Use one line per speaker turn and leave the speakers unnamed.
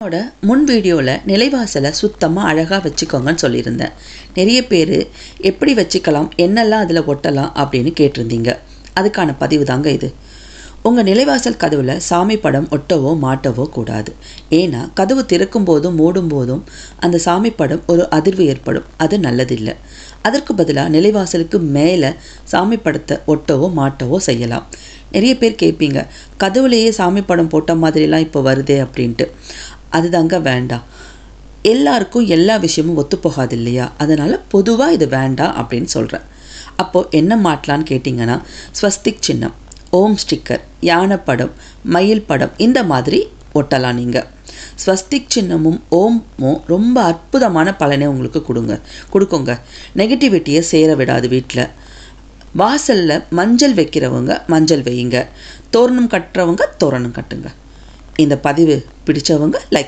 என்னோட முன் வீடியோவில் நிலைவாசலை சுத்தமாக அழகாக வச்சுக்கோங்கன்னு சொல்லியிருந்தேன். நிறைய பேர் எப்படி வச்சுக்கலாம், என்னெல்லாம் அதில் ஒட்டலாம் அப்படின்னு கேட்டிருந்தீங்க. அதுக்கான பதிவு தாங்க இது. உங்கள் நிலைவாசல் கதவில் சாமி படம் ஒட்டவோ மாட்டவோ கூடாது. ஏன்னா கதவு திறக்கும் போதும் மூடும் போதும் அந்த சாமி படம் ஒரு அதிர்வு ஏற்படும். அது நல்லதில்லை. அதற்கு பதிலாக நிலைவாசலுக்கு மேலே சாமி படத்தை ஒட்டவோ மாட்டவோ செய்யலாம். நிறைய பேர் கேட்பீங்க, கதவுலேயே சாமி படம் போட்ட மாதிரிலாம் இப்போ வருதே அப்படின்ட்டு. அதுதாங்க வேண்டாம். எல்லாருக்கும் எல்லா விஷயமும் ஒத்துப்போகாது இல்லையா? அதனால் பொதுவாக இது வேண்டாம் அப்படின்னு சொல்கிறேன். அப்போது என்ன மாட்டலான்னு கேட்டிங்கன்னா, ஸ்வஸ்திக் சின்னம், ஓம் ஸ்டிக்கர், யானை படம், மயில் படம் இந்த மாதிரி ஒட்டலாம். நீங்கள் ஸ்வஸ்திக் சின்னமும் ஓமும் ரொம்ப அற்புதமான பலனை உங்களுக்கு கொடுக்குங்க. நெகட்டிவிட்டியை சேர விடாது. வீட்டில் வாசலில் மஞ்சள் வைக்கிறவங்க மஞ்சள் வையுங்க, தோரணம் கட்டுறவங்க தோரணம் கட்டுங்க. இந்த பதிவு பிடிச்சவங்க லைக்